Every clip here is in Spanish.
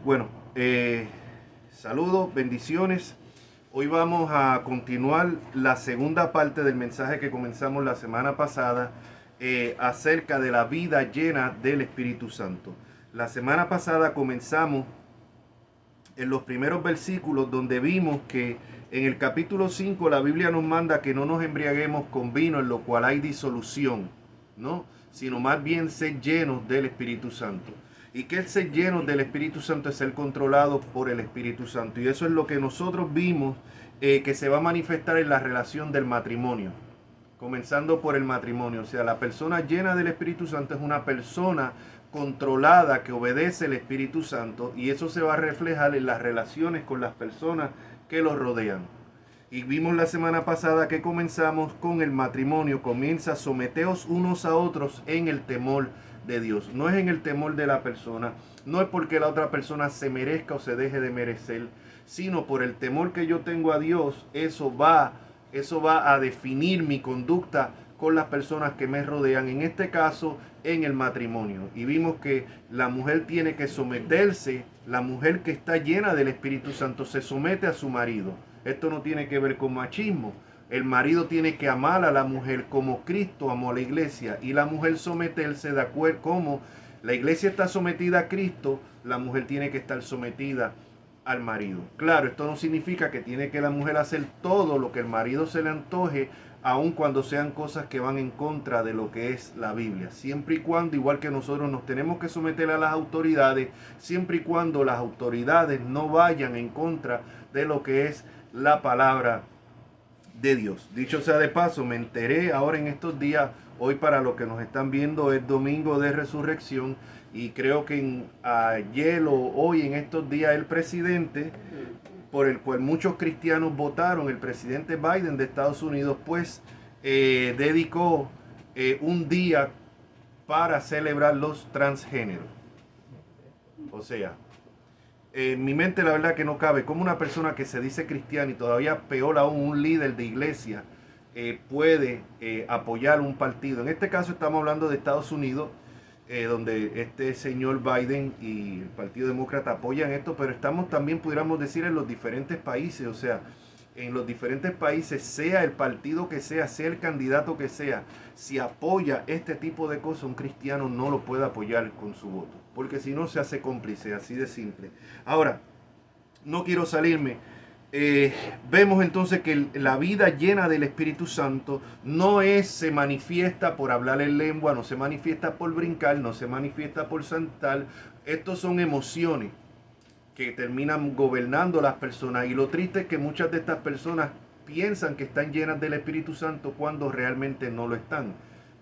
Bueno, saludos, bendiciones. Hoy vamos a continuar la segunda parte del mensaje que comenzamos la semana pasada acerca de la vida llena del Espíritu Santo. La semana pasada comenzamos en los primeros versículos donde vimos que en el capítulo 5 la Biblia nos manda que no nos embriaguemos con vino en lo cual hay disolución, ¿no? Sino más bien ser llenos del Espíritu Santo. Y que el ser llenos del Espíritu Santo es ser controlado por el Espíritu Santo. Y eso es lo que nosotros vimos que se va a manifestar en la relación del matrimonio. Comenzando por el matrimonio. O sea, la persona llena del Espíritu Santo es una persona controlada que obedece el Espíritu Santo. Y eso se va a reflejar en las relaciones con las personas que los rodean. Y vimos la semana pasada que comenzamos con el matrimonio. Comienza: someteos unos a otros en el temor de Dios. No es en el temor de la persona, no es porque la otra persona se merezca o se deje de merecer, sino por el temor que yo tengo a Dios. Eso va a definir mi conducta con las personas que me rodean, en este caso en el matrimonio. Y vimos que la mujer tiene que someterse, la mujer que está llena del Espíritu Santo se somete a su marido. Esto no tiene que ver con machismo. El marido tiene que amar a la mujer como Cristo amó a la iglesia, y la mujer someterse de acuerdo como la iglesia está sometida a Cristo, la mujer tiene que estar sometida al marido. Claro, esto no significa que tiene que la mujer hacer todo lo que el marido se le antoje, aun cuando sean cosas que van en contra de lo que es la Biblia. Siempre y cuando, igual que nosotros nos tenemos que someter a las autoridades, siempre y cuando las autoridades no vayan en contra de lo que es la palabra de Dios. Dicho sea de paso, me enteré ahora en estos días, hoy para los que nos están viendo es domingo de resurrección, y creo que ayer o hoy en estos días el presidente por el cual muchos cristianos votaron, el presidente Biden de Estados Unidos, pues dedicó un día para celebrar los transgéneros. O sea, en mi mente la verdad que no cabe cómo una persona que se dice cristiana, y todavía peor aún un líder de iglesia, puede apoyar un partido. En este caso estamos hablando de Estados Unidos, donde este señor Biden y el Partido Demócrata apoyan esto, pero estamos también, pudiéramos decir, en los diferentes países. O sea, en los diferentes países, sea el partido que sea el candidato que sea, si apoya este tipo de cosas, un cristiano no lo puede apoyar con su voto, porque si no se hace cómplice, así de simple. Ahora, no quiero salirme. Vemos entonces que la vida llena del Espíritu Santo no se manifiesta por hablar en lengua, no se manifiesta por brincar, no se manifiesta por saltar. Estos son emociones que terminan gobernando a las personas, y lo triste es que muchas de estas personas piensan que están llenas del Espíritu Santo cuando realmente no lo están.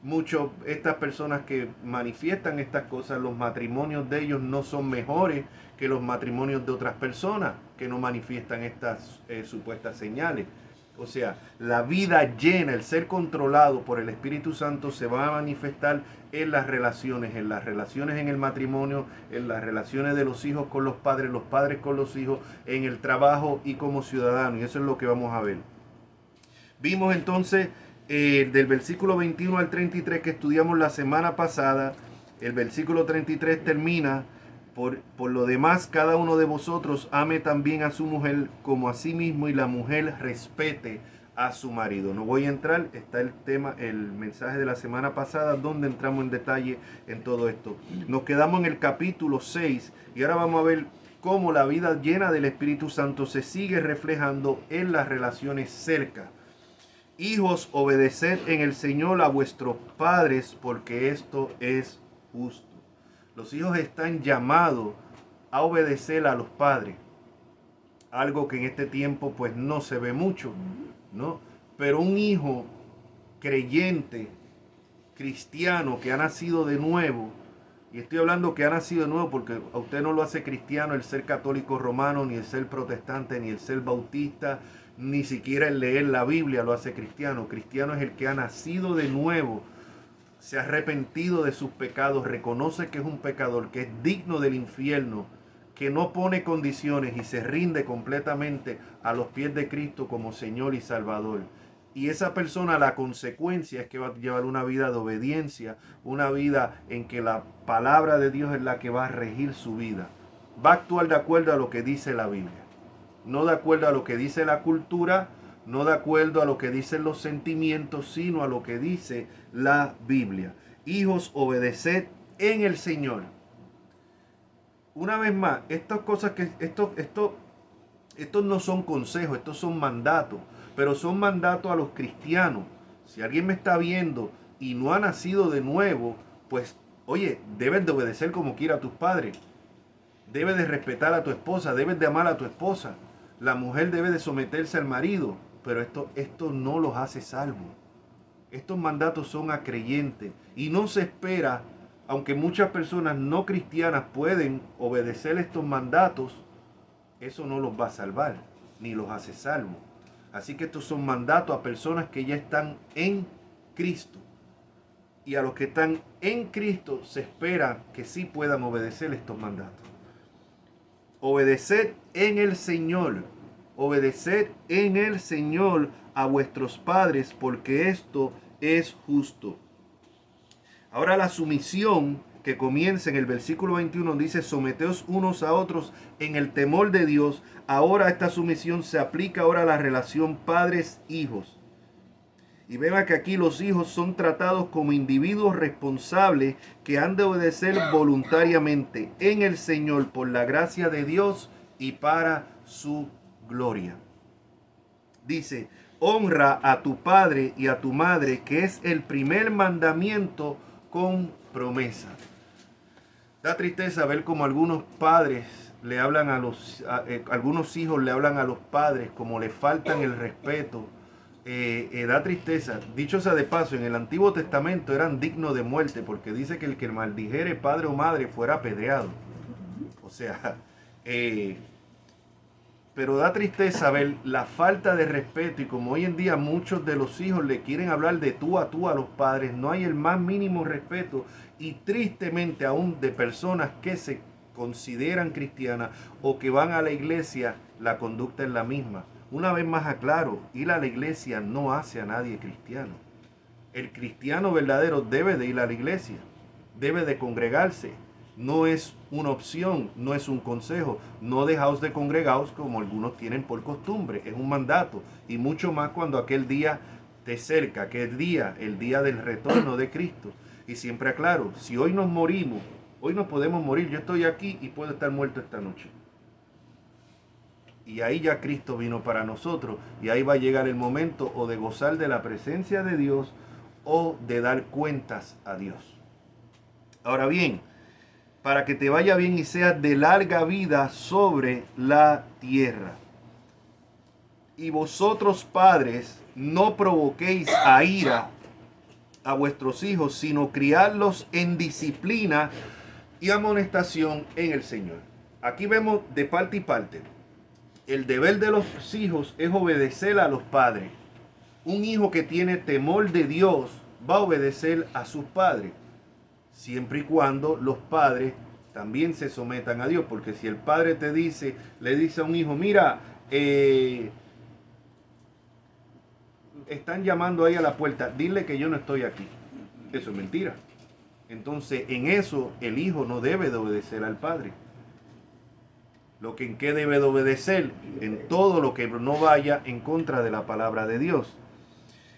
Muchas de estas personas que manifiestan estas cosas, los matrimonios de ellos no son mejores que los matrimonios de otras personas que no manifiestan estas supuestas señales. O sea, la vida llena, el ser controlado por el Espíritu Santo se va a manifestar en las relaciones en el matrimonio, en las relaciones de los hijos con los padres con los hijos, en el trabajo y como ciudadanos. Y eso es lo que vamos a ver. Vimos entonces del versículo 21 al 33 que estudiamos la semana pasada. El versículo 33 termina: por lo demás, cada uno de vosotros ame también a su mujer como a sí mismo, y la mujer respete a su marido. No voy a entrar, está el tema, el mensaje de la semana pasada, donde entramos en detalle en todo esto. Nos quedamos en el capítulo 6 y ahora vamos a ver cómo la vida llena del Espíritu Santo se sigue reflejando en las relaciones cerca. Hijos, obedeced en el Señor a vuestros padres, porque esto es justo. Los hijos están llamados a obedecer a los padres, algo que en este tiempo pues no se ve mucho, ¿no? Pero un hijo creyente, cristiano, que ha nacido de nuevo, y estoy hablando que ha nacido de nuevo porque a usted no lo hace cristiano el ser católico romano, ni el ser protestante, ni el ser bautista, ni siquiera el leer la Biblia lo hace cristiano. Cristiano es el que ha nacido de nuevo, se ha arrepentido de sus pecados, reconoce que es un pecador, que es digno del infierno, que no pone condiciones y se rinde completamente a los pies de Cristo como Señor y Salvador. Y esa persona, la consecuencia es que va a llevar una vida de obediencia, una vida en que la palabra de Dios es la que va a regir su vida. va a actuar de acuerdo a lo que dice la Biblia. No de acuerdo a lo que dice la cultura, no de acuerdo a lo que dicen los sentimientos, sino a lo que dice la Biblia. Hijos, obedeced en el Señor. Una vez más, estas cosas estos no son consejos, estos son mandatos, pero son mandatos a los cristianos. Si alguien me está viendo y no ha nacido de nuevo, pues, oye, debes de obedecer como quiera a tus padres. Debes de respetar a tu esposa, debes de amar a tu esposa. La mujer debe de someterse al marido, pero esto no los hace salvos. Estos mandatos son a creyentes y no se espera, aunque muchas personas no cristianas pueden obedecer estos mandatos, eso no los va a salvar, ni los hace salvos. Así que estos son mandatos a personas que ya están en Cristo. Y a los que están en Cristo se espera que sí puedan obedecer estos mandatos. Obedeced en el Señor. Obedeced en el Señor a vuestros padres, porque esto es justo. Ahora la sumisión que comienza en el versículo 21 dice: someteos unos a otros en el temor de Dios. Ahora esta sumisión se aplica ahora a la relación padres-hijos. Y vea que aquí los hijos son tratados como individuos responsables que han de obedecer voluntariamente en el Señor por la gracia de Dios y para su gloria. Dice: honra a tu padre y a tu madre, que es el primer mandamiento con promesa. Da tristeza ver cómo algunos padres le hablan algunos hijos le hablan a los padres como le faltan el respeto. Da tristeza. Dicho sea de paso, en el Antiguo Testamento eran dignos de muerte, porque dice que el que maldijere padre o madre fuera apedreado. O sea, pero da tristeza ver la falta de respeto, y como hoy en día muchos de los hijos le quieren hablar de tú a los padres, no hay el más mínimo respeto, y tristemente aún de personas que se consideran cristianas o que van a la iglesia, la conducta es la misma. Una vez más aclaro, ir a la iglesia no hace a nadie cristiano. El cristiano verdadero debe de ir a la iglesia, debe de congregarse. No es una opción, no es un consejo. No dejaos de congregaos como algunos tienen por costumbre. Es un mandato. Y mucho más cuando aquel día te cerca, que es el día del retorno de Cristo. Y siempre aclaro, si hoy nos morimos, hoy nos podemos morir. Yo estoy aquí y puedo estar muerto esta noche. Y ahí ya Cristo vino para nosotros. Y ahí va a llegar el momento o de gozar de la presencia de Dios o de dar cuentas a Dios. Ahora bien, para que te vaya bien y seas de larga vida sobre la tierra. Y vosotros, padres, no provoquéis a ira a vuestros hijos, sino criarlos en disciplina y amonestación en el Señor. Aquí vemos de parte y parte. El deber de los hijos es obedecer a los padres. Un hijo que tiene temor de Dios va a obedecer a sus padres, siempre y cuando los padres también se sometan a Dios. Porque si el padre le dice a un hijo: mira, están llamando ahí a la puerta, dile que yo no estoy aquí. Eso es mentira. Entonces, en eso el hijo no debe de obedecer al padre. ¿En qué debe de obedecer? En todo lo que no vaya en contra de la palabra de Dios.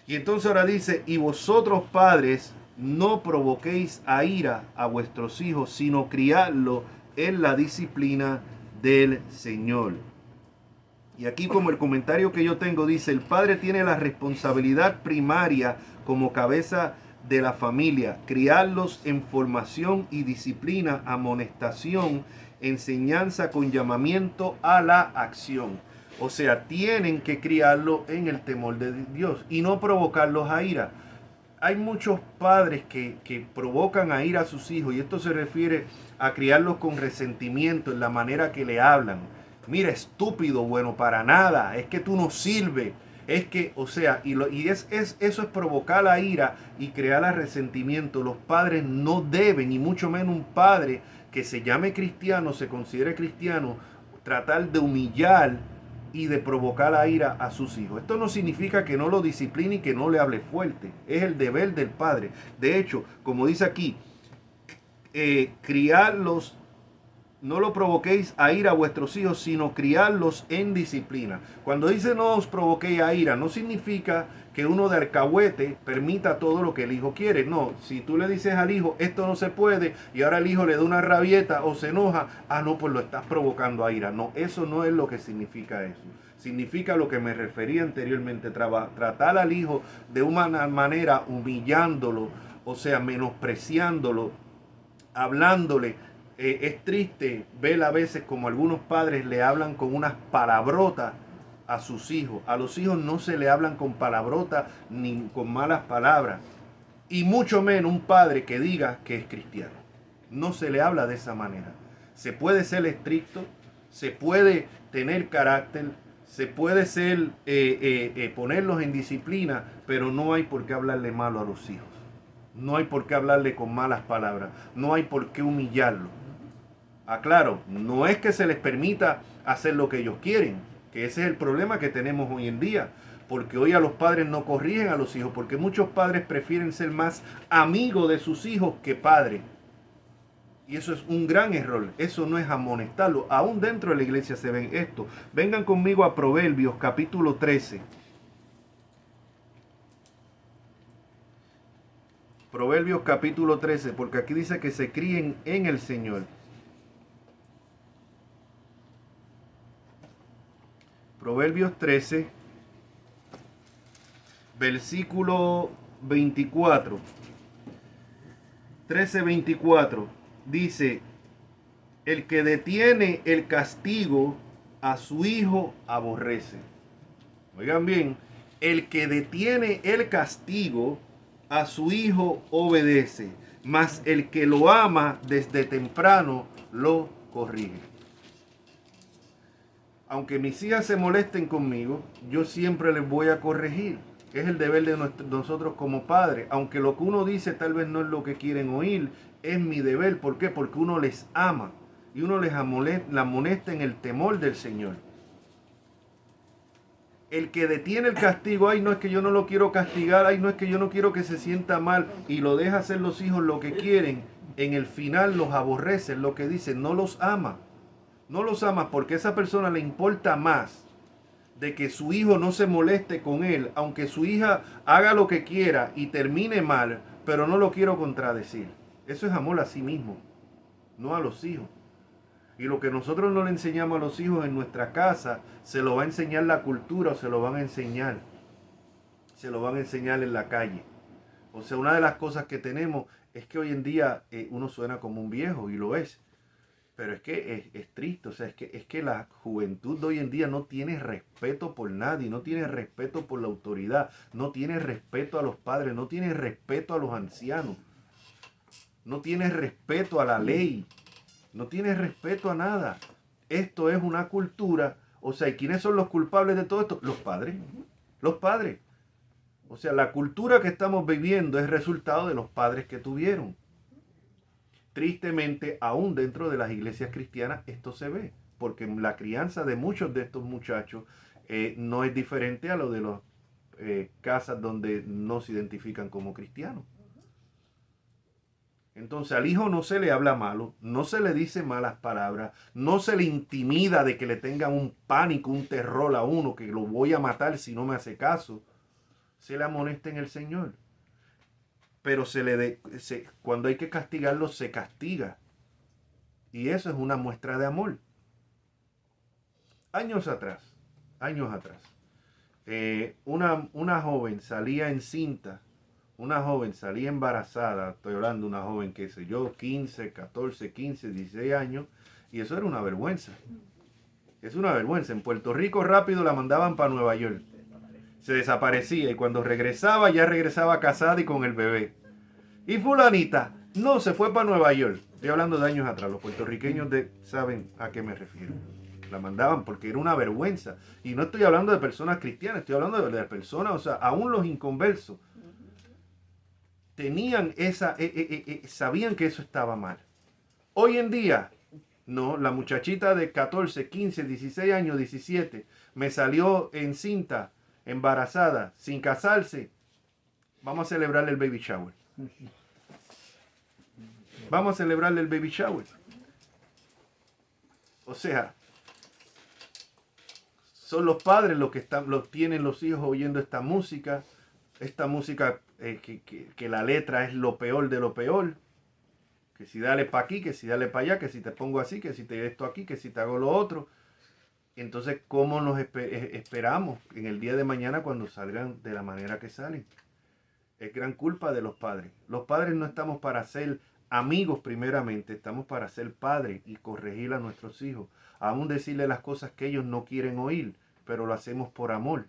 Y entonces ahora dice: y vosotros, padres, no provoquéis a ira a vuestros hijos, sino criadlo en la disciplina del Señor. Y aquí, como el comentario que yo tengo dice: el padre tiene la responsabilidad primaria como cabeza de la familia, criarlos en formación y disciplina, amonestación, enseñanza con llamamiento a la acción. O sea, tienen que criarlo en el temor de Dios y no provocarlos a ira. Hay muchos padres que provocan a ira a sus hijos, y esto se refiere a criarlos con resentimiento en la manera que le hablan. Mira, estúpido, bueno, para nada, es que tú no sirves. Es que, o sea, eso es provocar la ira y crear el resentimiento. Los padres no deben, y mucho menos un padre que se llame cristiano, se considere cristiano, tratar de humillar y de provocar la ira a sus hijos. Esto no significa que no lo discipline y que no le hable fuerte. Es el deber del padre. De hecho, como dice aquí, criarlos no lo provoquéis a ira a vuestros hijos, sino criarlos en disciplina. Cuando dice no os provoquéis a ira, no significa que uno de alcahuete permita todo lo que el hijo quiere. No, si tú le dices al hijo, esto no se puede, y ahora el hijo le da una rabieta o se enoja, no, pues lo estás provocando a ira. No, eso no es lo que significa eso. Significa lo que me refería anteriormente, tratar al hijo de una manera humillándolo, o sea, menospreciándolo, hablándole. Es triste ver a veces como algunos padres le hablan con unas palabrotas a sus hijos. A los hijos no se le hablan con palabrotas ni con malas palabras. Y mucho menos un padre que diga que es cristiano. No se le habla de esa manera. Se puede ser estricto, se puede tener carácter, se puede ser, ponerlos en disciplina, pero no hay por qué hablarle malo a los hijos. No hay por qué hablarle con malas palabras. No hay por qué humillarlo. Aclaro, no es que se les permita hacer lo que ellos quieren, que ese es el problema que tenemos hoy en día, porque hoy a los padres no corrigen a los hijos, porque muchos padres prefieren ser más amigos de sus hijos que padres. Y eso es un gran error, eso no es amonestarlo. Aún dentro de la iglesia se ven esto. Vengan conmigo a Proverbios capítulo 13. Proverbios capítulo 13, porque aquí dice que se críen en el Señor. Proverbios 13, versículo 24. 13:24 dice, el que detiene el castigo a su hijo aborrece. Oigan bien, el que detiene el castigo a su hijo obedece, mas el que lo ama desde temprano lo corrige. Aunque mis hijas se molesten conmigo, yo siempre les voy a corregir. Es el deber de nosotros como padres. Aunque lo que uno dice tal vez no es lo que quieren oír, es mi deber. ¿Por qué? Porque uno les ama y uno les amonesta en el temor del Señor. El que detiene el castigo, ay, no es que yo no lo quiero castigar, ay, no es que yo no quiero que se sienta mal, y lo deja hacer los hijos lo que quieren, en el final los aborrece, lo que dice, no los ama. No los ama porque a esa persona le importa más de que su hijo no se moleste con él, aunque su hija haga lo que quiera y termine mal, pero no lo quiero contradecir. Eso es amor a sí mismo, no a los hijos. Y lo que nosotros no le enseñamos a los hijos en nuestra casa, se lo va a enseñar la cultura o se lo van a enseñar. Se lo van a enseñar en la calle. O sea, una de las cosas que tenemos es que hoy en día uno suena como un viejo y lo es. Pero es que es triste, o sea, es que la juventud de hoy en día no tiene respeto por nadie, no tiene respeto por la autoridad, no tiene respeto a los padres, no tiene respeto a los ancianos, no tiene respeto a la ley, no tiene respeto a nada. Esto es una cultura, o sea, ¿y quiénes son los culpables de todo esto? Los padres, los padres. O sea, la cultura que estamos viviendo es resultado de los padres que tuvieron. Tristemente, aún dentro de las iglesias cristianas esto se ve, porque la crianza de muchos de estos muchachos no es diferente a lo de las casas donde no se identifican como cristianos. Entonces al hijo no se le habla malo, no se le dice malas palabras, no se le intimida de que le tengan un pánico, un terror a uno, que lo voy a matar si no me hace caso. Se le amonesta en el Señor. Pero cuando hay que castigarlo, se castiga. Y eso es una muestra de amor. Años atrás, una joven salía encinta, una joven salía embarazada, estoy hablando de una joven, qué sé yo, 15, 14, 15, 16 años, y eso era una vergüenza. Es una vergüenza. En Puerto Rico rápido la mandaban para Nueva York. Se desaparecía y cuando regresaba, ya regresaba casada y con el bebé. Y fulanita, no, se fue para Nueva York. Estoy hablando de años atrás. Los puertorriqueños saben a qué me refiero. La mandaban porque era una vergüenza. Y no estoy hablando de personas cristianas, estoy hablando de personas, o sea, aún los inconversos tenían sabían que eso estaba mal. Hoy en día, no, la muchachita de 14, 15, 16 años, 17, me salió encinta, embarazada, sin casarse. Vamos a celebrarle el baby shower. Vamos a celebrarle el baby shower. O sea, son los padres los que tienen los hijos oyendo esta música que la letra es lo peor de lo peor. Que si dale para aquí, que si dale para allá, que si te pongo así, que si te esto aquí, que si te hago lo otro. Entonces, ¿cómo nos esperamos en el día de mañana cuando salgan de la manera que salen? Es gran culpa de los padres. Los padres no estamos para ser amigos primeramente, estamos para ser padres y corregir a nuestros hijos. Aún decirle las cosas que ellos no quieren oír, pero lo hacemos por amor.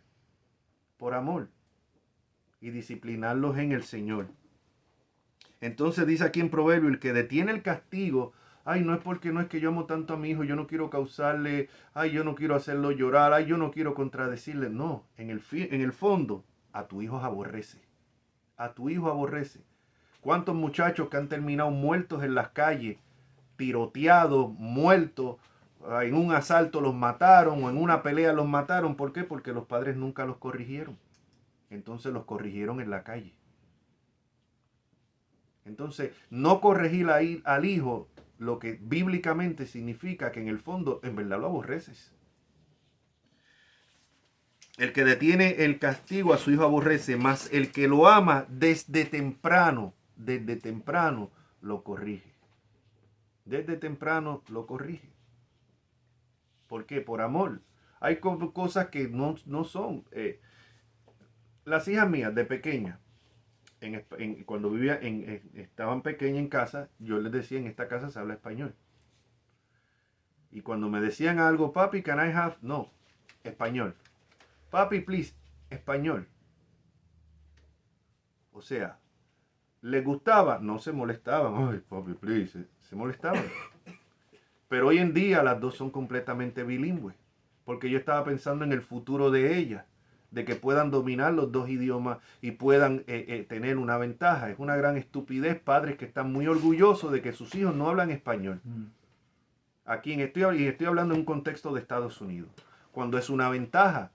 Por amor. Y disciplinarlos en el Señor. Entonces dice aquí en Proverbio, el que detiene el castigo, ay, no es que yo amo tanto a mi hijo, yo no quiero causarle, ay, yo no quiero hacerlo llorar, ay, yo no quiero contradecirle. No, en el fondo, a tu hijo aborrece. A tu hijo aborrece. ¿Cuántos muchachos que han terminado muertos en las calles, tiroteados, muertos, en un asalto los mataron o en una pelea los mataron? ¿Por qué? Porque los padres nunca los corrigieron. Entonces los corrigieron en la calle. Entonces, no corregir al hijo, lo que bíblicamente significa que en el fondo, en verdad lo aborreces. El que detiene el castigo a su hijo aborrece, mas el que lo ama desde temprano lo corrige. Desde temprano lo corrige. ¿Por qué? Por amor. Hay cosas que no son. Las hijas mías de pequeña, cuando estaban pequeñas en casa, yo les decía, en esta casa se habla español. Y cuando me decían algo, papi, can I have? No, español. Papi, please, español. O sea, les gustaba, no se molestaban. Ay, papi, please, se molestaban. Pero hoy en día las dos son completamente bilingües. Porque yo estaba pensando en el futuro de ellas, de que puedan dominar los dos idiomas y puedan tener una ventaja. Es una gran estupidez, padres que están muy orgullosos de que sus hijos no hablan español. Aquí estoy hablando en un contexto de Estados Unidos, cuando es una ventaja.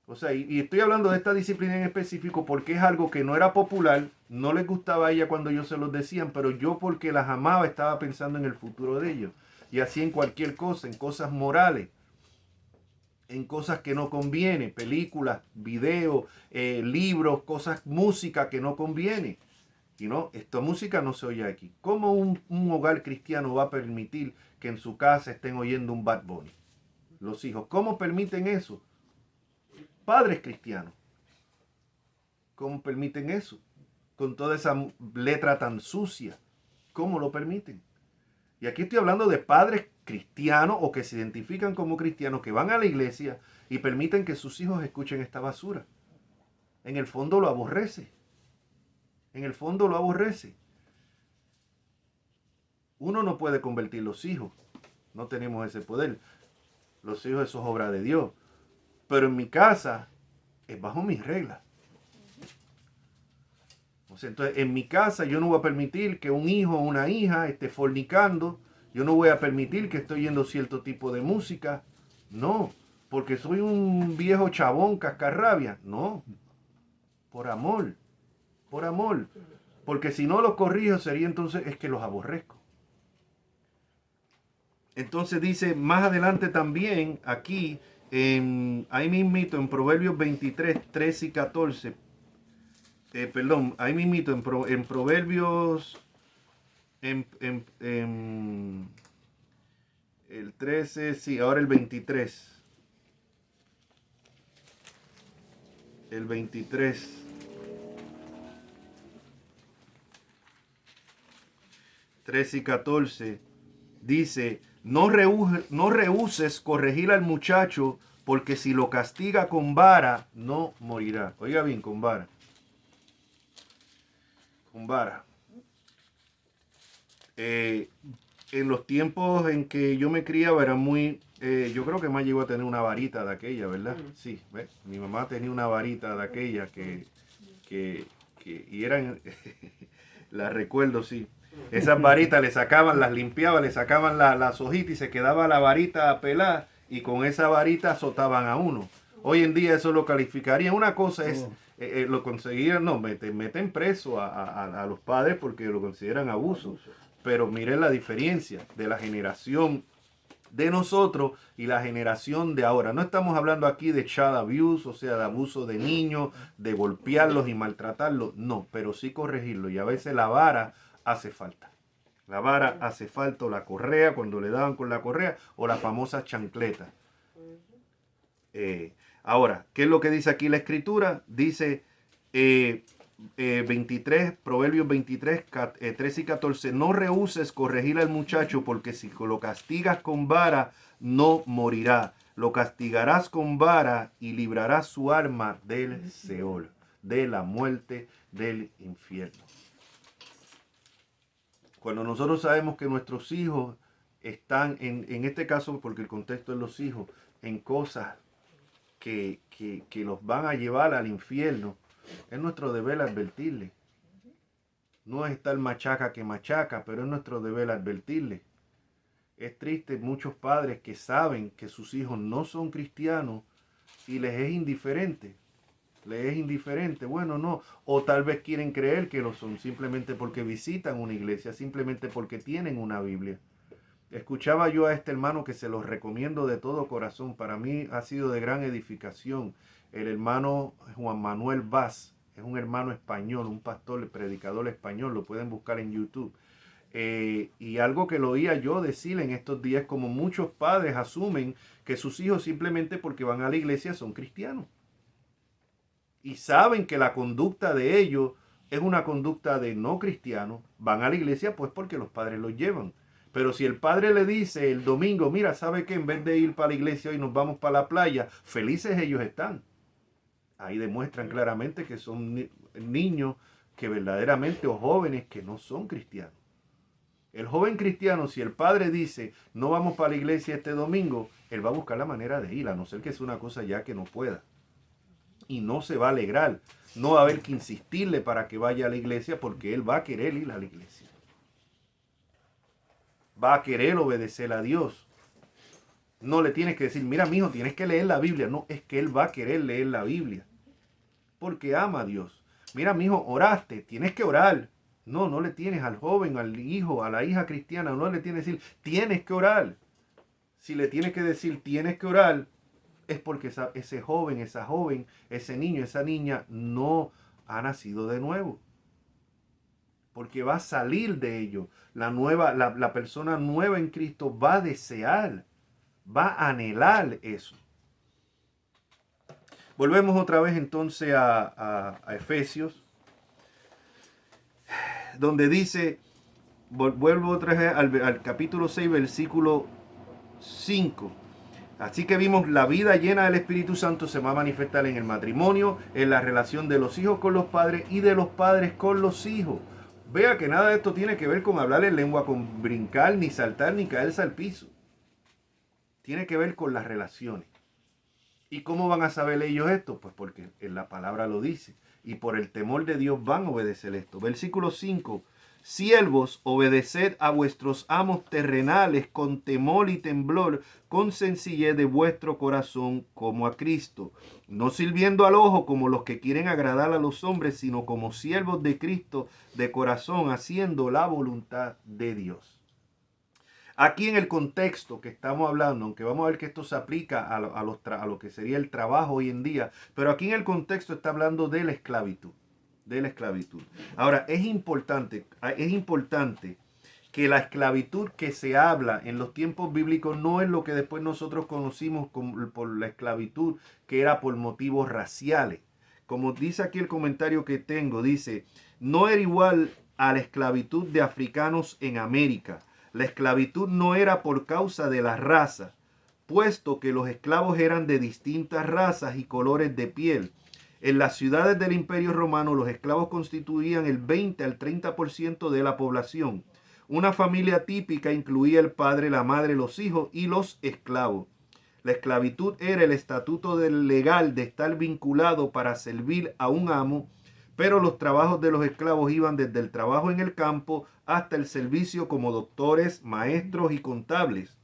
O sea, y estoy hablando de esta disciplina en específico porque es algo que no era popular, no les gustaba a ella cuando ellos se los decían, pero yo, porque las amaba, estaba pensando en el futuro de ellos. Y así en cualquier cosa, en cosas morales, en cosas que no conviene, películas, videos, libros, cosas, música que no conviene. Y no, esta música no se oye aquí. ¿Cómo un hogar cristiano va a permitir que en su casa estén oyendo un Bad Bunny? Los hijos, ¿cómo permiten eso? Padres cristianos, ¿cómo permiten eso? Con toda esa letra tan sucia, ¿cómo lo permiten? Y aquí estoy hablando de padres cristianos o que se identifican como cristianos, que van a la iglesia y permiten que sus hijos escuchen esta basura. En el fondo lo aborrece. En el fondo lo aborrece. Uno no puede convertir los hijos. No tenemos ese poder. Los hijos, eso es obra de Dios. Pero en mi casa es bajo mis reglas. O sea, entonces, en mi casa yo no voy a permitir que un hijo o una hija esté fornicando. Yo no voy a permitir que esté oyendo cierto tipo de música. No, porque soy un viejo chabón cascarrabia. No, por amor. Por amor. Porque si no los corrijo sería entonces es que los aborrezco. Entonces dice más adelante también aquí, ahí mismito en Proverbios 23, 13 y 14. Ahí mismito en Proverbios, el 13, sí, ahora el 23. El 23. 13 y 14 dice, no rehuses corregir al muchacho, porque si lo castiga con vara, no morirá. Oiga bien, con vara. Con vara. En los tiempos en que yo me criaba era muy... yo creo que más llegó a tener una varita de aquella, ¿verdad? Sí, ¿ves? Mi mamá tenía una varita de aquella y eran... la recuerdo, sí. Esas varitas le sacaban, las limpiaban, le sacaban las hojitas y se quedaba la varita pelada y con esa varita azotaban a uno. Hoy en día eso lo calificaría. Una cosa es, lo conseguían, no, meten preso a los padres porque lo consideran abuso. Pero miren la diferencia de la generación de nosotros y la generación de ahora. No estamos hablando aquí de child abuse, o sea, de abuso de niños, de golpearlos y maltratarlos. No, pero sí corregirlo. Y a veces la vara hace falta. La vara hace falta, o la correa, cuando le daban con la correa, o la famosa chancleta. Ahora, ¿qué es lo que dice aquí la escritura? Dice 23, Proverbios 23, 13 y 14. No rehuses corregir al muchacho, porque si lo castigas con vara, no morirá. Lo castigarás con vara y librarás su alma del Seol, de la muerte, del infierno. Cuando nosotros sabemos que nuestros hijos están, en este caso, porque el contexto de los hijos, en cosas que los van a llevar al infierno, es nuestro deber advertirle. No es estar machaca que machaca, pero es nuestro deber advertirle. Es triste muchos padres que saben que sus hijos no son cristianos y les es indiferente. Les es indiferente. Bueno, no. O tal vez quieren creer que lo son simplemente porque visitan una iglesia, simplemente porque tienen una Biblia. Escuchaba yo a este hermano que se los recomiendo de todo corazón. Para mí ha sido de gran edificación. El hermano Juan Manuel Vaz. Es un hermano español, un pastor, predicador español. Lo pueden buscar en YouTube. Y algo que lo oía yo decir en estos días, como muchos padres asumen que sus hijos simplemente porque van a la iglesia son cristianos. Y saben que la conducta de ellos es una conducta de no cristianos. Van a la iglesia pues porque los padres los llevan. Pero si el padre le dice el domingo, mira, ¿sabe qué? En vez de ir para la iglesia hoy nos vamos para la playa, felices ellos están. Ahí demuestran claramente que son niños que verdaderamente, o jóvenes que no son cristianos. El joven cristiano, si el padre dice, no vamos para la iglesia este domingo, él va a buscar la manera de ir, a no ser que sea una cosa ya que no pueda. Y no se va a alegrar. No va a haber que insistirle para que vaya a la iglesia, porque él va a querer ir a la iglesia. Va a querer obedecer a Dios. No le tienes que decir, mira, mijo, tienes que leer la Biblia. No, es que él va a querer leer la Biblia. Porque ama a Dios. Mira, mijo, oraste, tienes que orar. No, no le tienes al joven, al hijo, a la hija cristiana, no le tienes que decir, tienes que orar. Si le tienes que decir, tienes que orar, es porque ese joven, ese niño, esa niña no ha nacido de nuevo. Porque va a salir de ello. La persona nueva en Cristo va a desear, va a anhelar eso. Volvemos otra vez entonces a Efesios, donde dice, vuelvo otra vez al capítulo 6, versículo 5. Así que vimos la vida llena del Espíritu Santo se va a manifestar en el matrimonio, en la relación de los hijos con los padres y de los padres con los hijos. Vea que nada de esto tiene que ver con hablar en lengua, con brincar, ni saltar, ni caerse al piso. Tiene que ver con las relaciones. ¿Y cómo van a saber ellos esto? Pues porque en la palabra lo dice. Y por el temor de Dios van a obedecer esto. Versículo 5. Siervos, obedeced a vuestros amos terrenales con temor y temblor, con sencillez de vuestro corazón, como a Cristo, no sirviendo al ojo como los que quieren agradar a los hombres, sino como siervos de Cristo de corazón, haciendo la voluntad de Dios. Aquí en el contexto que estamos hablando, aunque vamos a ver que esto se aplica a lo que sería el trabajo hoy en día, pero aquí en el contexto está hablando de la esclavitud. De la esclavitud. Ahora, es importante que la esclavitud que se habla en los tiempos bíblicos no es lo que después nosotros conocimos por la esclavitud, que era por motivos raciales. Como dice aquí el comentario que tengo, dice, no era igual a la esclavitud de africanos en América. La esclavitud no era por causa de la raza, puesto que los esclavos eran de distintas razas y colores de piel. En las ciudades del Imperio Romano, los esclavos constituían el 20 al 30% de la población. Una familia típica incluía el padre, la madre, los hijos y los esclavos. La esclavitud era el estatuto legal de estar vinculado para servir a un amo, pero los trabajos de los esclavos iban desde el trabajo en el campo hasta el servicio como doctores, maestros y contables.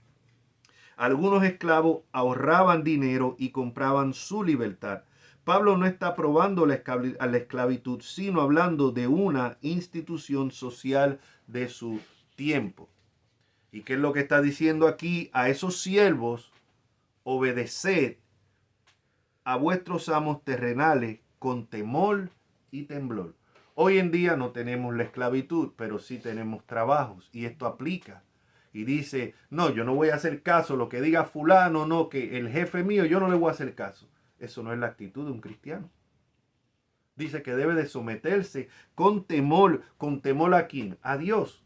Algunos esclavos ahorraban dinero y compraban su libertad. Pablo no está probando la esclavitud, sino hablando de una institución social de su tiempo. ¿Y qué es lo que está diciendo aquí? A esos siervos, obedeced a vuestros amos terrenales con temor y temblor. Hoy en día no tenemos la esclavitud, pero sí tenemos trabajos y esto aplica. Y dice, no, yo no voy a hacer caso, lo que diga fulano, no, que el jefe mío, yo no le voy a hacer caso. Eso no es la actitud de un cristiano. Dice que debe de someterse con temor ¿a quién? A Dios.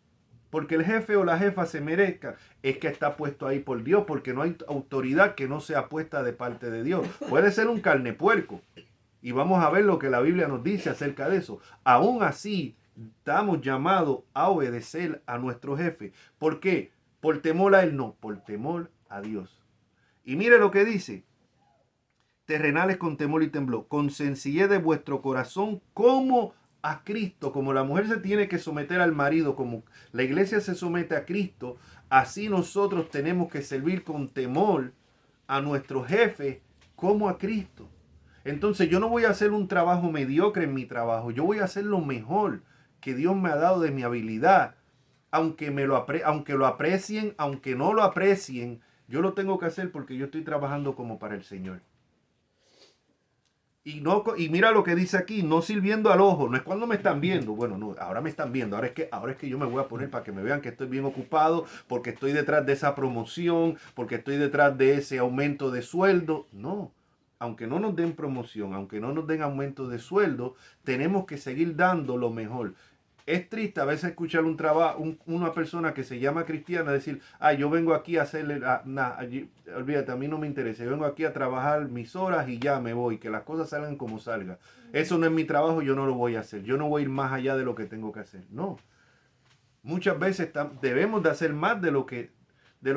Porque el jefe o la jefa se merezca, es que está puesto ahí por Dios, porque no hay autoridad que no sea puesta de parte de Dios. Puede ser un carnepuerco. Y vamos a ver lo que la Biblia nos dice acerca de eso. Aún así, estamos llamados a obedecer a nuestro jefe. ¿Por qué? Por temor a él, no, por temor a Dios. Y mire lo que dice. Terrenales con temor y temblor, con sencillez de vuestro corazón, como a Cristo, como la mujer se tiene que someter al marido, como la iglesia se somete a Cristo, así nosotros tenemos que servir con temor a nuestro jefe como a Cristo. Entonces yo no voy a hacer un trabajo mediocre en mi trabajo, yo voy a hacer lo mejor que Dios me ha dado de mi habilidad, aunque lo aprecien, aunque no lo aprecien, yo lo tengo que hacer porque yo estoy trabajando como para el Señor. Y mira lo que dice aquí, no sirviendo al ojo, no es cuando me están viendo, bueno, no, ahora me están viendo, ahora es que yo me voy a poner para que me vean que estoy bien ocupado, porque estoy detrás de esa promoción, porque estoy detrás de ese aumento de sueldo. No, aunque no nos den promoción, aunque no nos den aumento de sueldo, tenemos que seguir dando lo mejor. Es triste a veces escuchar una persona que se llama cristiana decir, yo vengo aquí a hacerle, olvídate, a mí no me interesa, yo vengo aquí a trabajar mis horas y ya me voy, que las cosas salgan como salgan. Eso no es mi trabajo, yo no lo voy a hacer, yo no voy a ir más allá de lo que tengo que hacer. No, muchas veces debemos de hacer más de lo que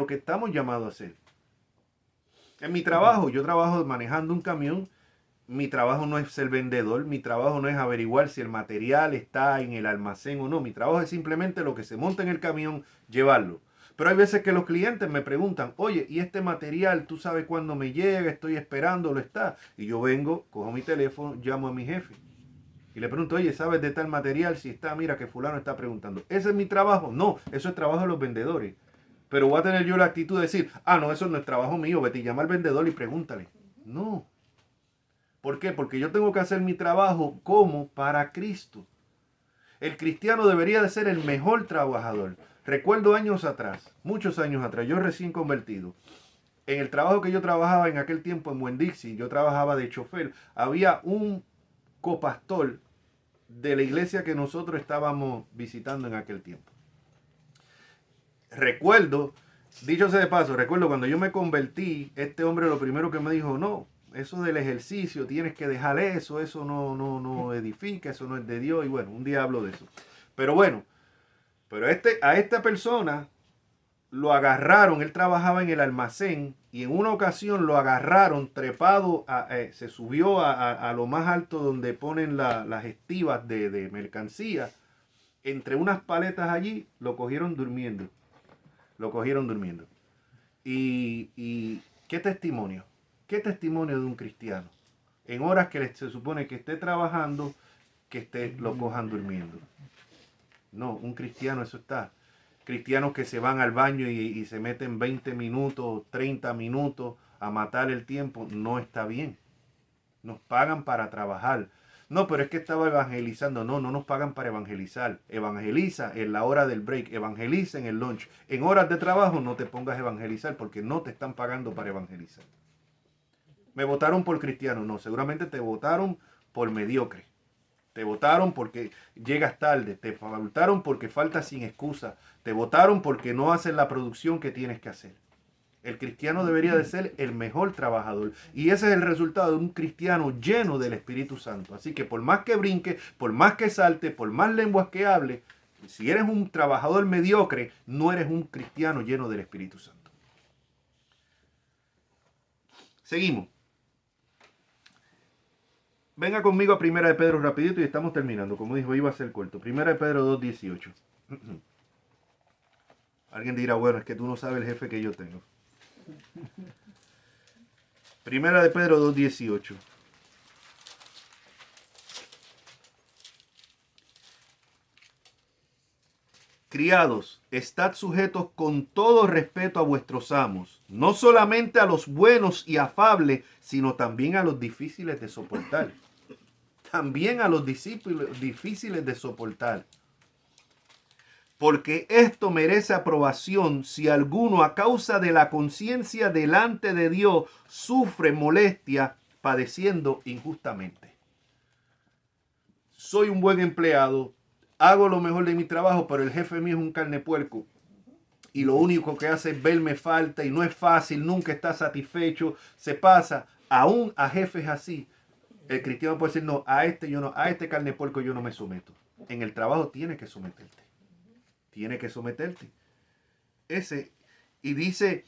estamos llamados a hacer. En mi trabajo, yo trabajo manejando un camión. Mi trabajo no es ser vendedor, mi trabajo no es averiguar si el material está en el almacén o no. Mi trabajo es simplemente lo que se monta en el camión, llevarlo. Pero hay veces que los clientes me preguntan, oye, ¿y este material tú sabes cuándo me llega? Estoy esperándolo, está. Y yo vengo, cojo mi teléfono, llamo a mi jefe. Y le pregunto, oye, ¿sabes de tal material? Si está, mira que fulano está preguntando. ¿Ese es mi trabajo? No, eso es trabajo de los vendedores. Pero voy a tener yo la actitud de decir, no, eso no es trabajo mío, vete y llama al vendedor y pregúntale. No. ¿Por qué? Porque yo tengo que hacer mi trabajo como para Cristo. El cristiano debería de ser el mejor trabajador. Recuerdo años atrás, muchos años atrás, yo recién convertido, en el trabajo que yo trabajaba en aquel tiempo en Winn-Dixie, yo trabajaba de chofer, había un copastor de la iglesia que nosotros estábamos visitando en aquel tiempo. Recuerdo, dicho sea de paso, recuerdo cuando yo me convertí, este hombre lo primero que me dijo, no, eso del ejercicio, tienes que dejar eso no edifica, eso no es de Dios. Y bueno, un día hablo de eso. Pero bueno, a esta persona lo agarraron, él trabajaba en el almacén y en una ocasión lo agarraron trepado, se subió a lo más alto donde ponen las estivas de mercancía. Entre unas paletas allí lo cogieron durmiendo. Lo cogieron durmiendo. Y ¿qué testimonio? ¿Qué testimonio de un cristiano? En horas que se supone que esté trabajando, lo cojan durmiendo. No, un cristiano eso está. Cristianos que se van al baño y se meten 20 minutos, 30 minutos a matar el tiempo, no está bien. Nos pagan para trabajar. No, pero es que estaba evangelizando. No, no nos pagan para evangelizar. Evangeliza en la hora del break, evangeliza en el lunch. En horas de trabajo no te pongas a evangelizar porque no te están pagando para evangelizar. Me votaron por cristiano. No, seguramente te votaron por mediocre. Te votaron porque llegas tarde. Te votaron porque faltas sin excusa. Te votaron porque no haces la producción que tienes que hacer. El cristiano debería de ser el mejor trabajador. Y ese es el resultado de un cristiano lleno del Espíritu Santo. Así que por más que brinque, por más que salte, por más lenguas que hable, si eres un trabajador mediocre, no eres un cristiano lleno del Espíritu Santo. Seguimos. Venga conmigo a Primera de Pedro rapidito y estamos terminando. Como dijo, iba a ser corto. Primera de Pedro 2:18. Alguien dirá, bueno, es que tú no sabes el jefe que yo tengo. Primera de Pedro 2:18. Criados, estad sujetos con todo respeto a vuestros amos, no solamente a los buenos y afables, sino también a los difíciles de soportar. También a los discípulos difíciles de soportar. Porque esto merece aprobación si alguno a causa de la conciencia delante de Dios sufre molestia padeciendo injustamente. Soy un buen empleado, hago lo mejor de mi trabajo, pero el jefe mío es un carnepuerco. Y lo único que hace es verme falta y no es fácil, nunca está satisfecho, se pasa. Aún a jefes así, el cristiano puede decir, no, a este carnepuerco yo no me someto. En el trabajo tienes que someterte. Tienes que someterte. Y dice,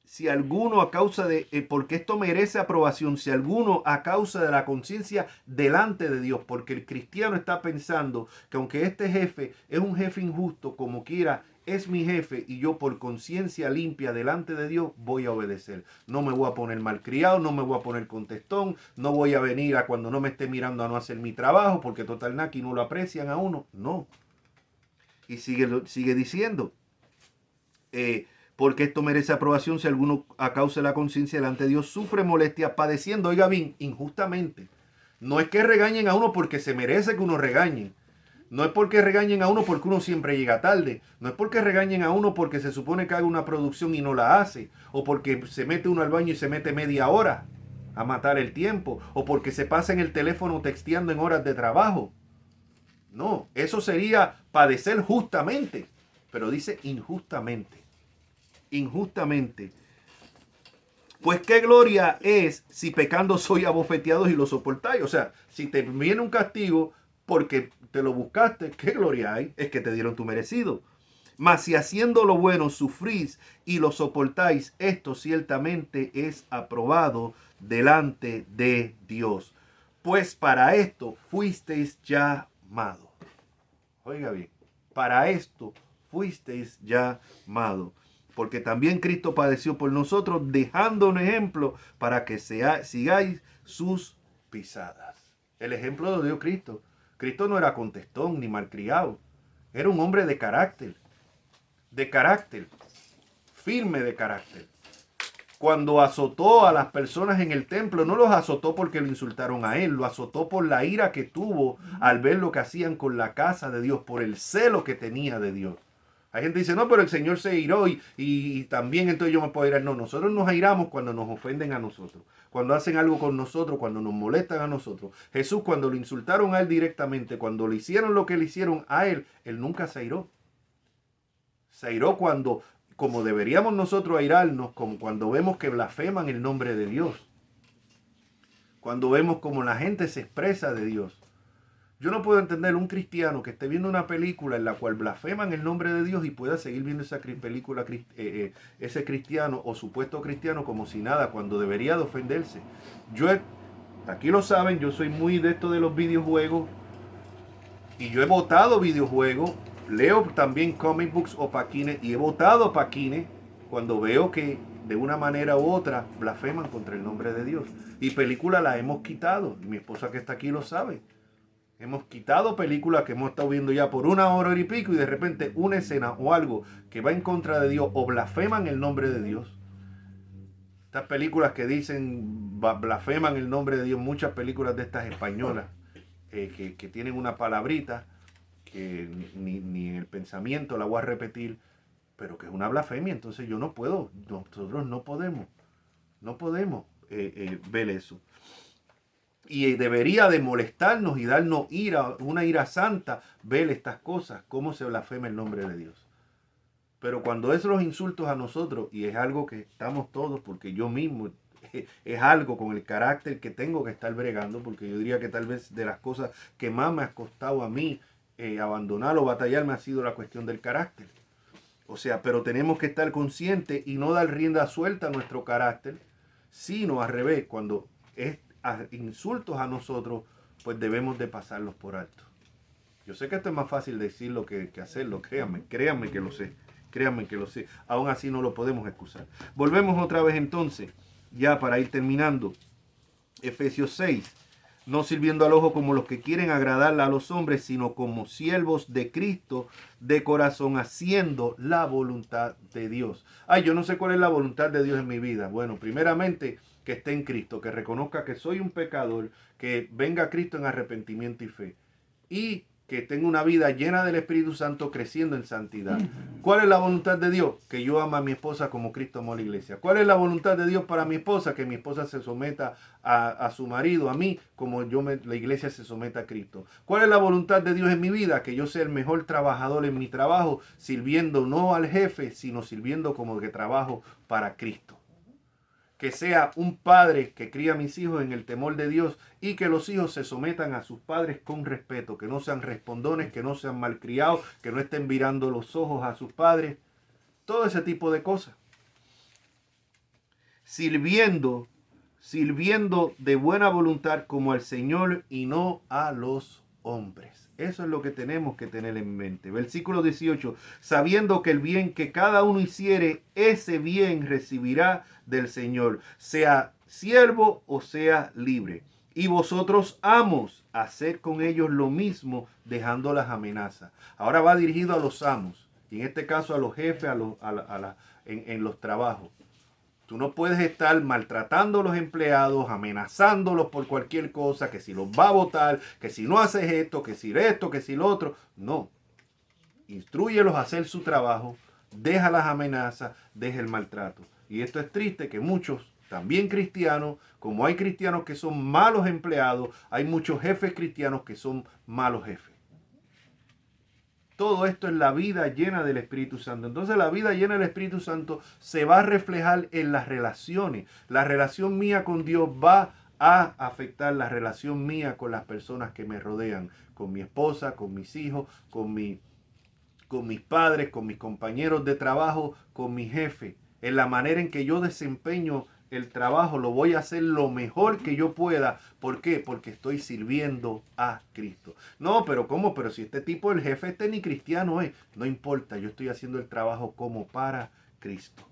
si alguno a causa de, porque esto merece aprobación, si alguno a causa de la conciencia delante de Dios, porque el cristiano está pensando que aunque este jefe es un jefe injusto, como quiera, es mi jefe y yo por conciencia limpia delante de Dios voy a obedecer. No me voy a poner malcriado, no me voy a poner contestón, no voy a venir a cuando no me esté mirando a no hacer mi trabajo, porque total aquí no lo aprecian a uno. No. Y sigue diciendo, porque esto merece aprobación si alguno a causa de la conciencia delante de Dios sufre molestia padeciendo, oiga bien, injustamente. No es que regañen a uno porque se merece que uno regañe. No es porque regañen a uno porque uno siempre llega tarde. No es porque regañen a uno porque se supone que haga una producción y no la hace. O porque se mete uno al baño y se mete media hora a matar el tiempo. O porque se pasa en el teléfono texteando en horas de trabajo. No, eso sería padecer justamente. Pero dice injustamente. Injustamente. Pues qué gloria es si pecando soy abofeteados y lo soportáis. O sea, si te viene un castigo porque te lo buscaste, qué gloria hay, es que te dieron tu merecido. Mas si haciendo lo bueno sufrís y lo soportáis, esto ciertamente es aprobado delante de Dios. Pues para esto fuisteis llamados. Oiga bien, para esto fuisteis llamados. Porque también Cristo padeció por nosotros, dejando un ejemplo para que sigáis sus pisadas. El ejemplo de Dios Cristo. Cristo no era contestón ni malcriado. Era un hombre de carácter, firme de carácter. Cuando azotó a las personas en el templo, no los azotó porque lo insultaron a él, lo azotó por la ira que tuvo al ver lo que hacían con la casa de Dios, por el celo que tenía de Dios. Hay gente que dice, no, pero el Señor se iró y también entonces yo me puedo irar. No, nosotros nos airamos cuando nos ofenden a nosotros, cuando hacen algo con nosotros, cuando nos molestan a nosotros. Jesús, cuando lo insultaron a él directamente, cuando le hicieron lo que le hicieron a él, él nunca se airó. Se airó cuando, como deberíamos nosotros airarnos, como cuando vemos que blasfeman el nombre de Dios. Cuando vemos como la gente se expresa de Dios. Yo no puedo entender un cristiano que esté viendo una película en la cual blasfeman el nombre de Dios y pueda seguir viendo esa película, ese cristiano o supuesto cristiano como si nada, cuando debería de ofenderse. Aquí lo saben, yo soy muy de esto de los videojuegos y yo he votado videojuegos, leo también comic books o paquines y he votado paquines cuando veo que de una manera u otra blasfeman contra el nombre de Dios. Y películas las hemos quitado, y mi esposa que está aquí lo sabe. Hemos quitado películas que hemos estado viendo ya por 1 hora y pico y de repente una escena o algo que va en contra de Dios o blasfeman el nombre de Dios. Estas películas que dicen blasfeman el nombre de Dios, muchas películas de estas españolas que tienen una palabrita que ni el pensamiento la voy a repetir, pero que es una blasfemia. Entonces yo no puedo, nosotros no podemos ver eso. Y debería de molestarnos y darnos ira, una ira santa, ver estas cosas, cómo se blasfema el nombre de Dios. Pero cuando es los insultos a nosotros, y es algo que estamos todos, porque yo mismo, es algo con el carácter que tengo que estar bregando, porque yo diría que tal vez de las cosas que más me ha costado a mí abandonar o batallarme ha sido la cuestión del carácter. O sea, pero tenemos que estar conscientes y no dar rienda suelta a nuestro carácter, sino al revés, cuando es insultos a nosotros, pues debemos de pasarlos por alto. Yo sé que esto es más fácil decirlo que hacerlo, créanme que lo sé, aún así no lo podemos excusar. Volvemos otra vez entonces, ya para ir terminando, Efesios 6, no sirviendo al ojo como los que quieren agradar a los hombres, sino como siervos de Cristo de corazón, haciendo la voluntad de Dios. Ay, yo no sé cuál es la voluntad de Dios en mi vida. Bueno, primeramente, que esté en Cristo, que reconozca que soy un pecador, que venga a Cristo en arrepentimiento y fe. Y que tenga una vida llena del Espíritu Santo, creciendo en santidad. ¿Cuál es la voluntad de Dios? Que yo ame a mi esposa como Cristo amó a la iglesia. ¿Cuál es la voluntad de Dios para mi esposa? Que mi esposa se someta a su marido, a mí, como la iglesia se someta a Cristo. ¿Cuál es la voluntad de Dios en mi vida? Que yo sea el mejor trabajador en mi trabajo, sirviendo no al jefe, sino sirviendo como que trabajo para Cristo. Que sea un padre que cría a mis hijos en el temor de Dios y que los hijos se sometan a sus padres con respeto, que no sean respondones, que no sean malcriados, que no estén virando los ojos a sus padres, todo ese tipo de cosas. Sirviendo de buena voluntad como al Señor y no a los hombres. Eso es lo que tenemos que tener en mente. Versículo 18. Sabiendo que el bien que cada uno hiciere, ese bien recibirá del Señor, sea siervo o sea libre. Y vosotros, amos, haced con ellos lo mismo, dejando las amenazas. Ahora va dirigido a los amos, y en este caso a los jefes, en los trabajos. Tú no puedes estar maltratando a los empleados, amenazándolos por cualquier cosa, que si los va a votar, que si no haces esto, que si lo otro. No. Instrúyelos a hacer su trabajo, deja las amenazas, deja el maltrato. Y esto es triste que muchos, también cristianos, como hay cristianos que son malos empleados, hay muchos jefes cristianos que son malos jefes. Todo esto es la vida llena del Espíritu Santo. Entonces la vida llena del Espíritu Santo se va a reflejar en las relaciones. La relación mía con Dios va a afectar la relación mía con las personas que me rodean. Con mi esposa, con mis hijos, con mis padres, con mis compañeros de trabajo, con mi jefe. En la manera en que yo desempeño el trabajo, lo voy a hacer lo mejor que yo pueda. ¿Por qué? Porque estoy sirviendo a Cristo. No, pero ¿cómo? Pero si este tipo, el jefe, ni cristiano es. No importa, yo estoy haciendo el trabajo como para Cristo.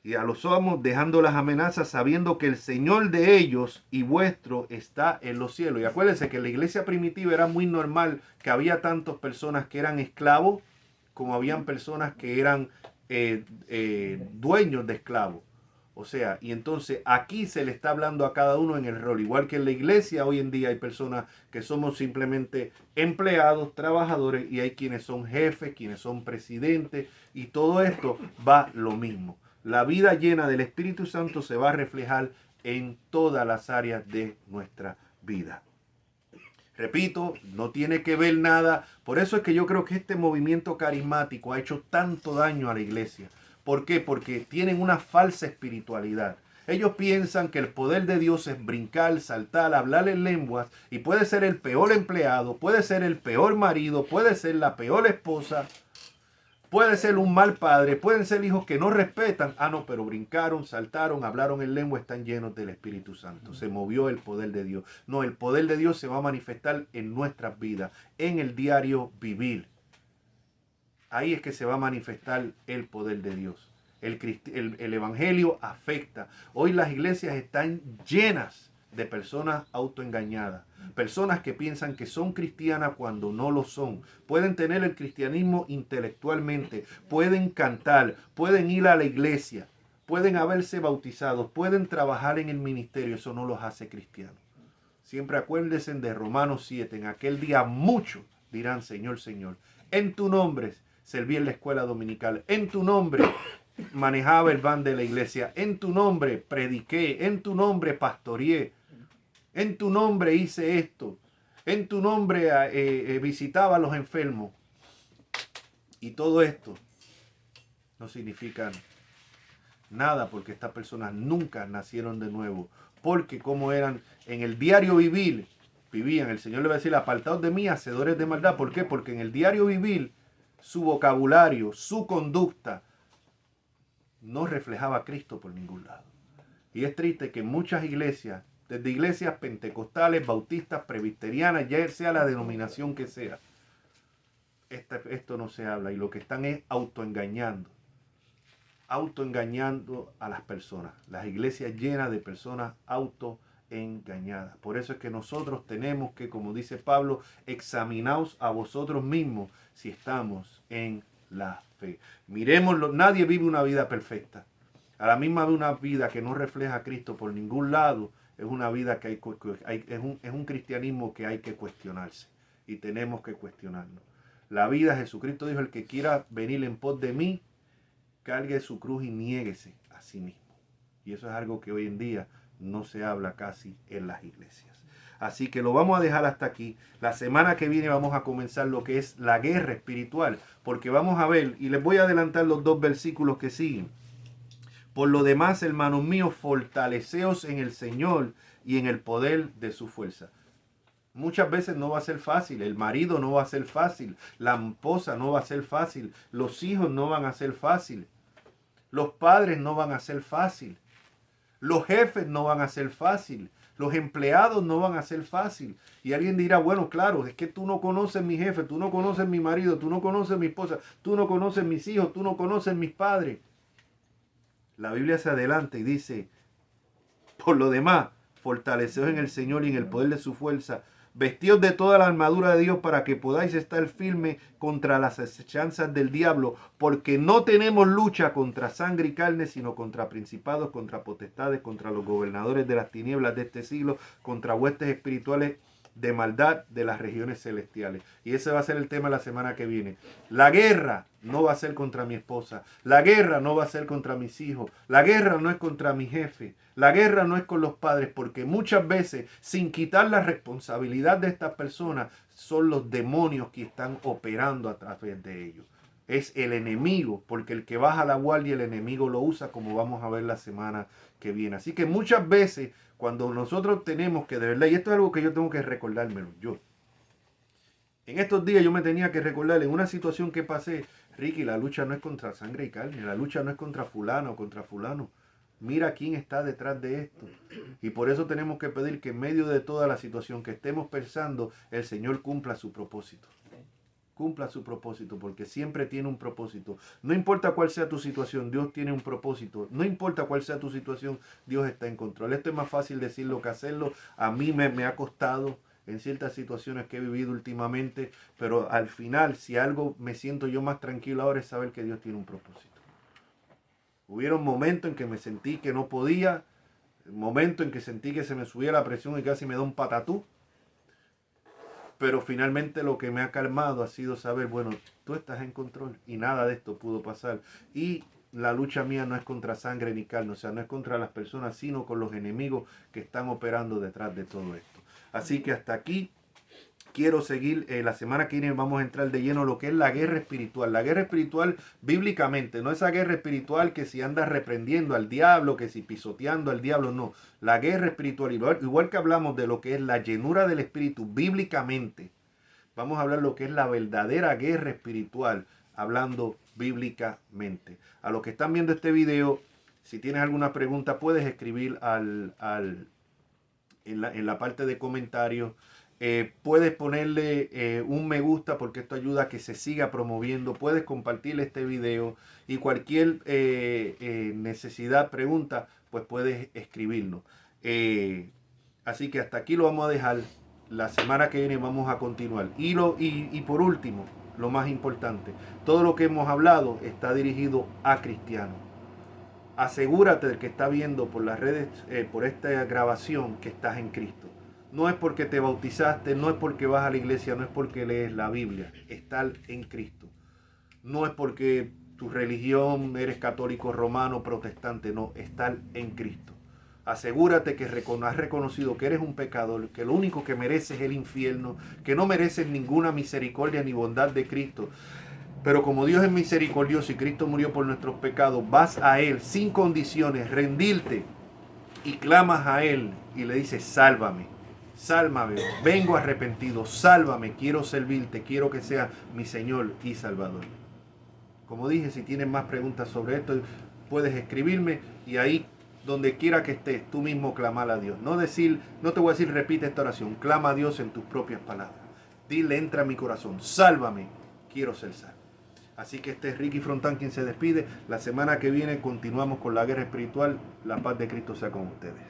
Y a los amos dejando las amenazas, sabiendo que el Señor de ellos y vuestro está en los cielos. Y acuérdense que en la iglesia primitiva era muy normal que había tantas personas que eran esclavos, como habían personas que eran dueños de esclavos. O sea, y entonces aquí se le está hablando a cada uno en el rol. Igual que en la iglesia hoy en día hay personas que somos simplemente empleados, trabajadores, y hay quienes son jefes, quienes son presidentes, y todo esto va lo mismo. La vida llena del Espíritu Santo se va a reflejar en todas las áreas de nuestra vida. Repito, no tiene que ver nada. Por eso es que yo creo que este movimiento carismático ha hecho tanto daño a la iglesia. ¿Por qué? Porque tienen una falsa espiritualidad. Ellos piensan que el poder de Dios es brincar, saltar, hablar en lenguas, y puede ser el peor empleado, puede ser el peor marido, puede ser la peor esposa, puede ser un mal padre, pueden ser hijos que no respetan. Ah, no, pero brincaron, saltaron, hablaron en lengua, están llenos del Espíritu Santo. Se movió el poder de Dios. No, el poder de Dios se va a manifestar en nuestras vidas, en el diario vivir. Ahí es que se va a manifestar el poder de Dios. El evangelio afecta. Hoy las iglesias están llenas de personas autoengañadas. Personas que piensan que son cristianas cuando no lo son. Pueden tener el cristianismo intelectualmente. Pueden cantar. Pueden ir a la iglesia. Pueden haberse bautizados. Pueden trabajar en el ministerio. Eso no los hace cristianos. Siempre acuérdense de Romanos 7. En aquel día muchos dirán: Señor, Señor, en tu nombre serví en la escuela dominical. En tu nombre manejaba el van de la iglesia. En tu nombre prediqué. En tu nombre pastoreé. En tu nombre hice esto. En tu nombre visitaba a los enfermos. Y todo esto no significa nada, porque estas personas nunca nacieron de nuevo. Porque como eran en el diario vivir, vivían, el Señor le va a decir: apartaos de mí, hacedores de maldad. ¿Por qué? Porque en el diario vivir, su vocabulario, su conducta, no reflejaba a Cristo por ningún lado. Y es triste que muchas iglesias, desde iglesias pentecostales, bautistas, presbiterianas, ya sea la denominación que sea, esto no se habla, y lo que están es autoengañando a las personas. Las iglesias llenas de personas engañadas. Por eso es que nosotros tenemos que, como dice Pablo, examinaos a vosotros mismos si estamos en la fe. Miremoslo, nadie vive una vida perfecta. A la misma vez una vida que no refleja a Cristo por ningún lado es una vida que es un cristianismo que hay que cuestionarse y tenemos que cuestionarnos. La vida, Jesucristo dijo, el que quiera venir en pos de mí, cargue su cruz y niéguese a sí mismo. Y eso es algo que hoy en día no se habla casi en las iglesias. Así que lo vamos a dejar hasta aquí. La semana que viene vamos a comenzar lo que es la guerra espiritual, porque vamos a ver, y les voy a adelantar los 2 versículos que siguen. Por lo demás, hermanos míos, fortaleceos en el Señor y en el poder de su fuerza. Muchas veces no va a ser fácil, el marido no va a ser fácil, la esposa no va a ser fácil, los hijos no van a ser fácil, los padres no van a ser fácil, los jefes no van a ser fácil, los empleados no van a ser fácil. Y alguien dirá, bueno, claro, es que tú no conoces mi jefe, tú no conoces mi marido, tú no conoces mi esposa, tú no conoces mis hijos, tú no conoces mis padres. La Biblia se adelanta y dice, por lo demás, fortaleceos en el Señor y en el poder de su fuerza. Vestíos de toda la armadura de Dios para que podáis estar firme contra las acechanzas del diablo, porque no tenemos lucha contra sangre y carne, sino contra principados, contra potestades, contra los gobernadores de las tinieblas de este siglo, contra huestes espirituales de maldad de las regiones celestiales. Y ese va a ser el tema la semana que viene. La guerra no va a ser contra mi esposa. La guerra no va a ser contra mis hijos. La guerra no es contra mi jefe. La guerra no es con los padres, porque muchas veces, sin quitar la responsabilidad de estas personas, son los demonios que están operando a través de ellos. Es el enemigo, porque el que baja la guardia, el enemigo lo usa, como vamos a ver la semana que viene. Así que muchas veces, cuando nosotros tenemos que, de verdad, y esto es algo que yo tengo que recordármelo, yo. En estos días yo me tenía que recordar, en una situación que pasé, Ricky, la lucha no es contra sangre y carne, la lucha no es contra fulano o contra fulano. Mira quién está detrás de esto. Y por eso tenemos que pedir que en medio de toda la situación que estemos pensando, el Señor cumpla su propósito. Cumpla su propósito, porque siempre tiene un propósito. No importa cuál sea tu situación, Dios tiene un propósito. No importa cuál sea tu situación, Dios está en control. Esto es más fácil decirlo que hacerlo. A mí me ha costado en ciertas situaciones que he vivido últimamente, pero al final, si algo me siento yo más tranquilo ahora, es saber que Dios tiene un propósito. Hubieron momentos en que me sentí que no podía, momentos en que sentí que se me subía la presión y casi me da un patatú. Pero finalmente lo que me ha calmado ha sido saber, bueno, tú estás en control y nada de esto pudo pasar. Y la lucha mía no es contra sangre ni carne, o sea, no es contra las personas, sino con los enemigos que están operando detrás de todo esto. Así que hasta aquí quiero seguir. La semana que viene vamos a entrar de lleno a lo que es la guerra espiritual. La guerra espiritual bíblicamente, no esa guerra espiritual que si andas reprendiendo al diablo, que si pisoteando al diablo, no. La guerra espiritual, igual que hablamos de lo que es la llenura del espíritu bíblicamente, vamos a hablar lo que es la verdadera guerra espiritual, hablando bíblicamente. A los que están viendo este video, si tienes alguna pregunta, puedes escribir en la parte de comentarios. Puedes ponerle un me gusta porque esto ayuda a que se siga promoviendo. Puedes compartir este video y cualquier necesidad, pregunta, pues puedes escribirnos. Así que hasta aquí lo vamos a dejar. La semana que viene vamos a continuar. Y por último, lo más importante, todo lo que hemos hablado está dirigido a cristianos. Asegúrate de que está viendo por las redes, por esta grabación, que estás en Cristo. No es porque te bautizaste, no es porque vas a la iglesia, no es porque lees la Biblia. Estar en Cristo. No es porque tu religión, eres católico, romano, protestante, no. Estar en Cristo. Asegúrate que has reconocido que eres un pecador, que lo único que mereces es el infierno, que no mereces ninguna misericordia ni bondad de Cristo. Pero como Dios es misericordioso y Cristo murió por nuestros pecados, vas a Él sin condiciones, rendirte y clamas a Él y le dices, sálvame, sálvame, vengo arrepentido, sálvame, quiero servirte, quiero que sea mi Señor y Salvador. Como dije, si tienes más preguntas sobre esto, puedes escribirme y ahí, donde quiera que estés, tú mismo clamar a Dios. No te voy a decir repite esta oración, clama a Dios en tus propias palabras. Dile, entra a mi corazón, sálvame, quiero ser salvo. Así que este es Ricky Frontán quien se despide. La semana que viene continuamos con la guerra espiritual. La paz de Cristo sea con ustedes.